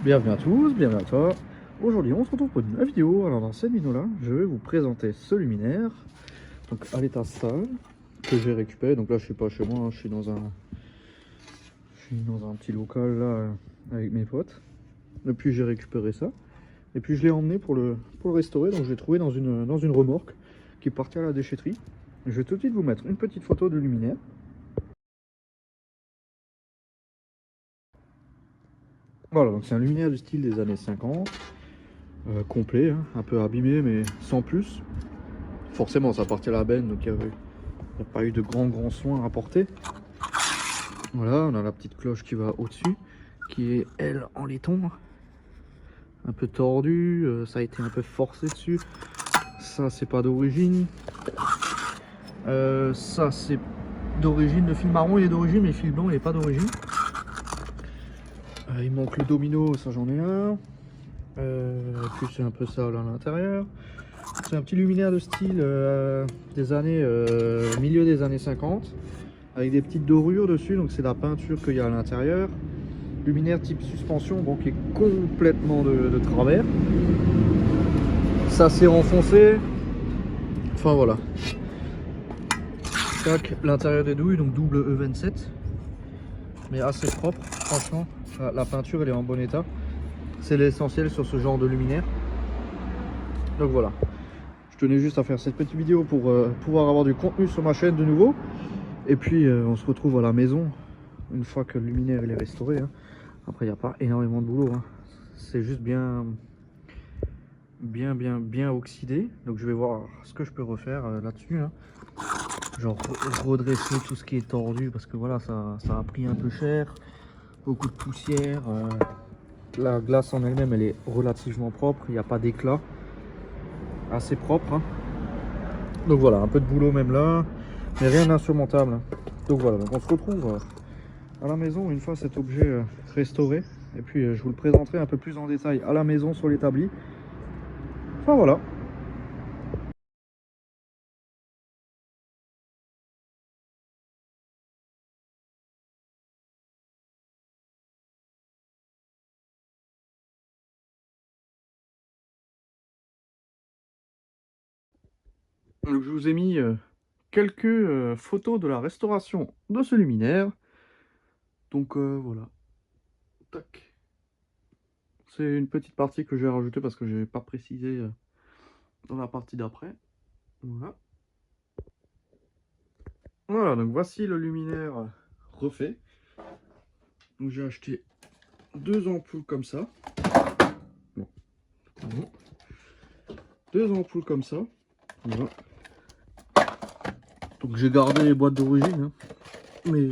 Bienvenue à tous, bienvenue à toi. Aujourd'hui on se retrouve pour une nouvelle vidéo. Alors dans cette vidéo là, je vais vous présenter ce luminaire. Donc à l'état sale, que j'ai récupéré. Donc là je suis pas chez moi, hein, je suis dans un petit local là avec mes potes. Et puis j'ai récupéré ça. Et puis je l'ai emmené pour le restaurer. Donc je l'ai trouvé dans une remorque qui partait à la déchetterie. Je vais tout de suite vous mettre une petite photo de luminaire. Voilà, donc c'est un luminaire du style des années 50. Complet, hein, un peu abîmé mais sans plus. Forcément ça partait à la benne, donc il n'y a pas eu de grands soins à porter. Voilà, on a la petite cloche qui va au-dessus, qui est elle en laiton, un peu tordue, ça a été un peu forcé dessus. Ça c'est pas d'origine. Ça c'est d'origine, le fil marron il est d'origine, mais le fil blanc il est pas d'origine. Il manque le domino, ça j'en ai un. Puis c'est un peu ça là à l'intérieur. C'est un petit luminaire de style des années milieu des années 50, avec des petites dorures dessus, donc c'est la peinture qu'il y a à l'intérieur. Luminaire type suspension, bon, qui est complètement de travers. Ça s'est enfoncé. Enfin voilà. L'intérieur des douilles, donc double E27, mais assez propre, franchement. La peinture elle est en bon état. C'est l'essentiel sur ce genre de luminaire. Donc voilà. Je tenais juste à faire cette petite vidéo pour pouvoir avoir du contenu sur ma chaîne de nouveau. Et puis on se retrouve à la maison une fois que le luminaire il est restauré, hein. Après il n'y a pas énormément de boulot, hein. C'est juste bien oxydé. Donc je vais voir ce que je peux refaire là-dessus, hein. Genre redresser tout ce qui est tordu, parce que voilà, ça a pris un peu cher. Beaucoup de poussière. La glace en elle-même elle est relativement propre, il n'y a pas d'éclat. Assez propre, hein. Donc voilà, un peu de boulot même là, mais rien d'insurmontable. Donc voilà, donc on se retrouve à la maison une fois cet objet restauré. Et puis je vous le présenterai un peu plus en détail à la maison sur l'établi. Enfin voilà. Donc je vous ai mis quelques photos de la restauration de ce luminaire. Donc voilà. Tac. C'est une petite partie que j'ai rajoutée parce que je n'ai pas précisé dans la partie d'après. Voilà. Voilà, donc voici le luminaire refait. Donc j'ai acheté deux ampoules comme ça. Bon. Bon. Deux ampoules comme ça. Voilà. Donc j'ai gardé les boîtes d'origine, hein. Mais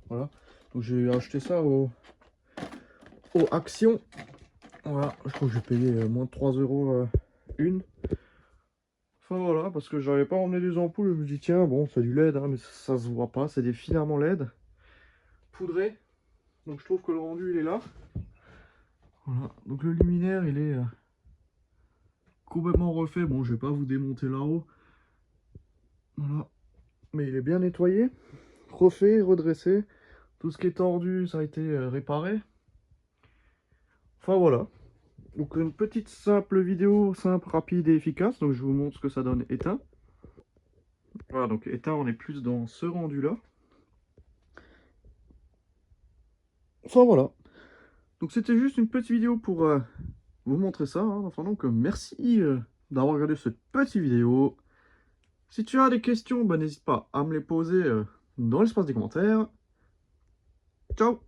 voilà. Donc j'ai acheté ça au Action. Voilà, je crois que j'ai payé moins de 3 € une. Enfin voilà, parce que j'avais pas emmené des ampoules, je me dis tiens, bon, c'est du LED, hein, mais ça se voit pas, c'est des filaments LED poudrés. Donc je trouve que le rendu il est là. Voilà, donc le luminaire il est complètement refait. Bon, je vais pas vous démonter là-haut. Voilà, mais il est bien nettoyé, refait, redressé. Tout ce qui est tordu, ça a été réparé. Enfin voilà. Donc une petite simple vidéo, simple, rapide et efficace. Donc je vous montre ce que ça donne éteint. Voilà, donc éteint, on est plus dans ce rendu là. Enfin voilà. Donc c'était juste une petite vidéo pour vous montrer ça, hein. Enfin donc merci d'avoir regardé cette petite vidéo. Si tu as des questions, bah, n'hésite pas à me les poser dans l'espace des commentaires. Ciao!